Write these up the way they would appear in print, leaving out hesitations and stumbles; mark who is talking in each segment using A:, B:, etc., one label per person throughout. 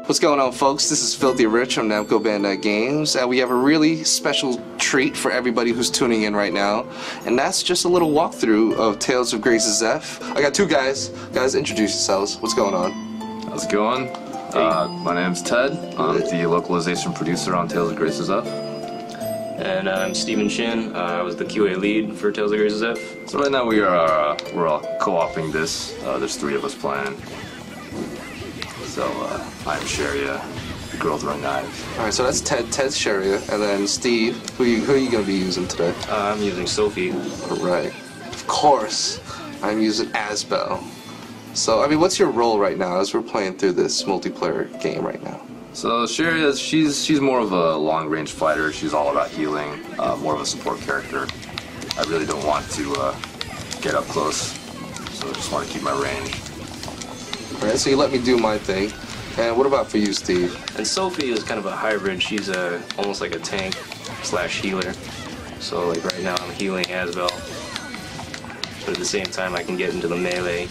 A: What's going on, folks? This is Filthy Rich from Namco Bandai Games, and we have a really special treat for everybody who's tuning in right now, and that's just a little walkthrough of Tales of Graces F. I got two guys. Guys, introduce yourselves. What's going on?
B: How's it going? My name's Ted. I'm the localization producer on Tales of Graces F.
C: And I'm Steven Shin. I was the QA lead for Tales of Graces F.
B: So right now we're all co-oping this. There's three of us playing. So I'm Sharia, the girl throwing knives.
A: Alright, so that's Ted's Sharia, and then Steve, who are you going to be using today?
C: I'm using Sophie.
A: Alright. Of course, I'm using Asbel. So, I mean, what's your role right now as we're playing through this multiplayer game right now?
B: So Sharia, she's more of a long-range fighter. She's all about healing, more of a support character. I really don't want to get up close, so I just want to keep my range.
A: Alright, so you let me do my thing. And what about for you, Steve?
C: And Sophie is kind of a hybrid. She's almost like a tank / healer. So like right now I'm healing Asbel, but at the same time I can get into the melee.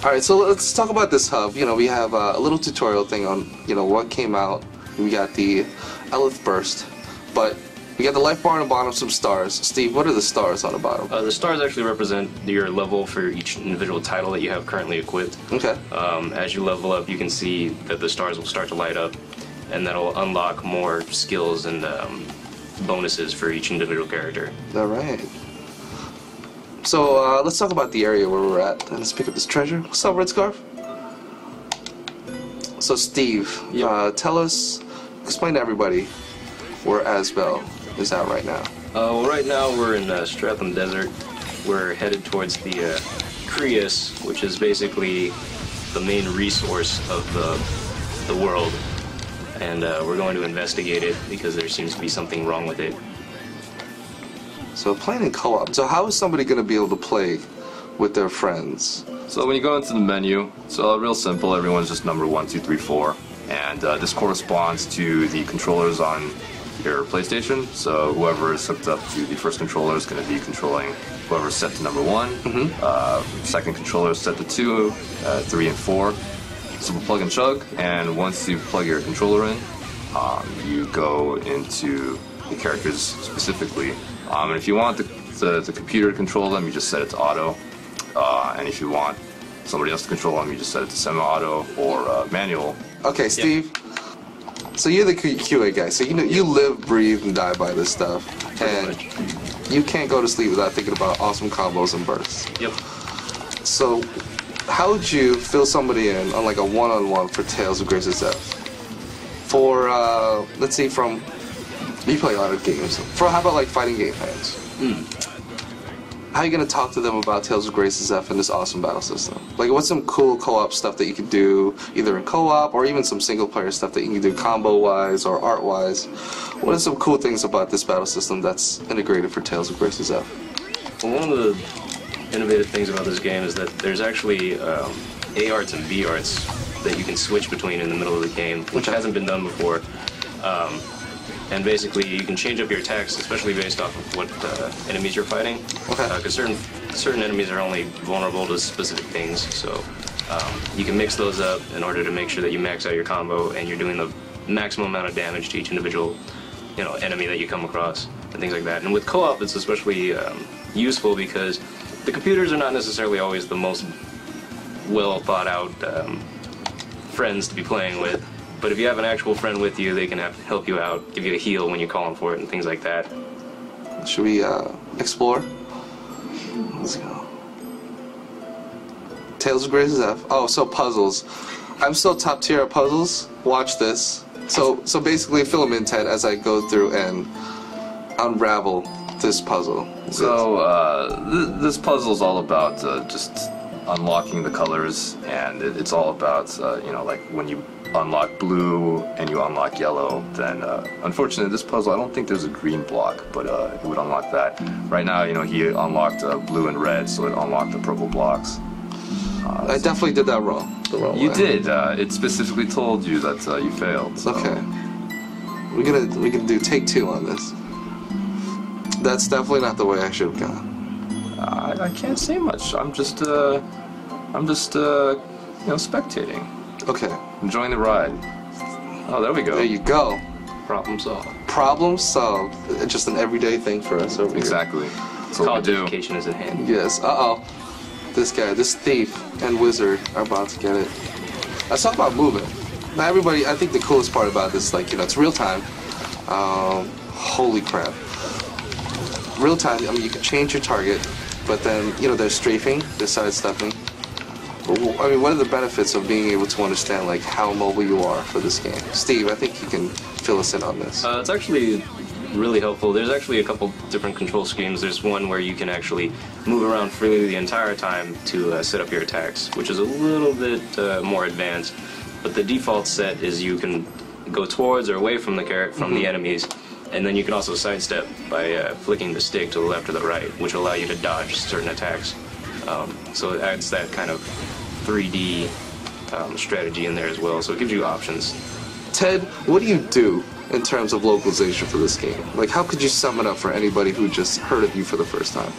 A: Alright, so let's talk about this hub. You know, we have a little tutorial thing on, you know, what came out. We got the Elith Burst, but we got the life bar on the bottom, some stars. Steve, what are the stars on the bottom?
C: The stars actually represent your level for each individual title that you have currently equipped.
A: Okay.
C: As you level up, you can see that the stars will start to light up, and that'll unlock more skills and bonuses for each individual character.
A: Alright. So, let's talk about the area where we're at, and let's pick up this treasure. What's up, Red Scarf? So, Steve,
C: Yep.
A: explain to everybody where Asbel is at right now.
C: Well, right now we're in Stratham Desert. We're headed towards the Creus, which is basically the main resource of the world, and we're going to investigate it because there seems to be something wrong with it.
A: So, playing in co-op. So, how is somebody going to be able to play with their friends?
B: So when you go into the menu, it's real simple. Everyone's just number 1, 2, 3, 4, and this corresponds to the controllers on your PlayStation. So whoever is hooked up to the first controller is going to be controlling whoever's set to number 1. Second controller is set to 2, 3, and 4. So we'll plug and chug, and once you plug your controller in, you go into the characters specifically. And if you want the computer to control them, you just set it to auto. And if you want somebody else to control them, you just set it to semi-auto or manual.
A: Okay, Steve. Yep. So you're the QA guy. So you live, breathe, and die by this stuff, and you can't go to sleep without thinking about awesome combos and bursts.
C: Yep.
A: So, how would you fill somebody in on like a one-on-one for Tales of Graces F? For let's see, from you play a lot of games. For how about like fighting game fans? How are you going to talk to them about Tales of Graces F and this awesome battle system? Like, what's some cool co-op stuff that you can do, either in co-op or even some single-player stuff that you can do combo-wise or art-wise? What are some cool things about this battle system that's integrated for Tales of Graces F?
C: Well, one of the innovative things about this game is that there's actually A arts and B arts that you can switch between in the middle of the game, which hasn't been done before. And basically, you can change up your attacks, especially based off of what enemies you're fighting. Because certain enemies are only vulnerable to specific things, so you can mix those up in order to make sure that you max out your combo and you're doing the maximum amount of damage to each individual, enemy that you come across and things like that. And with co-op, it's especially useful because the computers are not necessarily always the most well thought out friends to be playing with. But if you have an actual friend with you, they can help you out, give you a heal when you're calling for it, and things like that.
A: Should we explore? Let's go. Tales of Graces F. Oh, so puzzles. I'm so top tier at puzzles. Watch this. So basically, fill them in, Ted, as I go through and unravel this puzzle.
B: So this puzzle is all about just unlocking the colors, and it's all about like when you unlock blue and you unlock yellow, then unfortunately this puzzle, I don't think there's a green block, but it would unlock that. Right now, he unlocked blue and red, so it unlocked the purple blocks.
A: I definitely did that wrong. The wrong
B: You
A: way.
B: did. It specifically told you that you failed. So.
A: Okay. We can do take 2 on this. That's definitely not the way I should have gone.
B: I can't say much. I'm just spectating.
A: Okay.
B: Enjoying the ride. Oh, there we go.
A: There you go.
C: Problem solved.
A: Problem solved. It's just an everyday thing for us over
B: Exactly. That's what we
C: College
B: do.
C: education is in hand.
A: here. Yes. This guy, this thief and wizard are about to get it. Let's talk about movement. Now, everybody, I think the coolest part about this, like, you know, it's real time. Holy crap. Real time, I mean, you can change your target, but then, you know, there's strafing, there's sidestepping. I mean, what are the benefits of being able to understand, like, how mobile you are for this game? Steve, I think you can fill us in on this.
C: It's actually really helpful. There's actually a couple different control schemes. There's one where you can actually move around freely the entire time to set up your attacks, which is a little bit more advanced. But the default set is you can go towards or away from the enemies, and then you can also sidestep by flicking the stick to the left or the right, which will allow you to dodge certain attacks. So it adds that kind of 3D strategy in there as well. So it gives you options.
A: Ted, what do you do in terms of localization for this game? Like, how could you sum it up for anybody who just heard of you for the first time?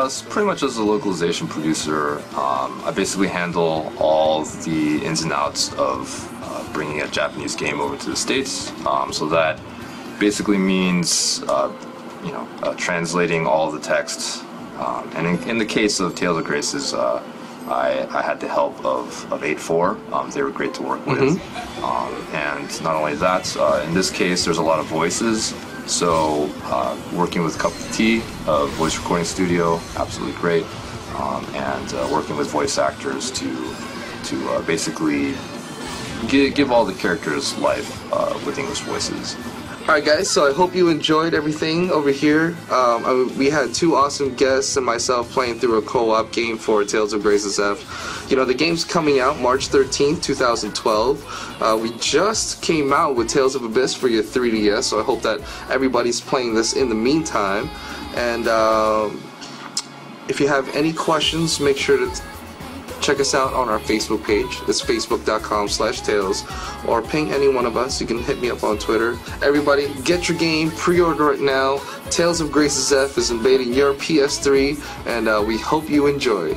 B: So pretty much as a localization producer, I basically handle all the ins and outs of bringing a Japanese game over to the States. So that basically means, translating all the text. And in the case of Tales of Graces, I had the help of 8-4. They were great to work with. And not only that, in this case, there's a lot of voices. So working with Cup of Tea, a voice recording studio, absolutely great. And working with voice actors to basically give all the characters life with English voices.
A: Alright guys, so I hope you enjoyed everything over here. We had two awesome guests and myself playing through a co-op game for Tales of Graces F. You know, the game's coming out March 13th, 2012. We just came out with Tales of Abyss for your 3DS, so I hope that everybody's playing this in the meantime. And if you have any questions, make sure to check us out on our Facebook page. It's facebook.com/tales, or ping any one of us. You can hit me up on Twitter. Everybody, get your game, pre-order it now. Tales of Graces F is invading your PS3, and we hope you enjoy.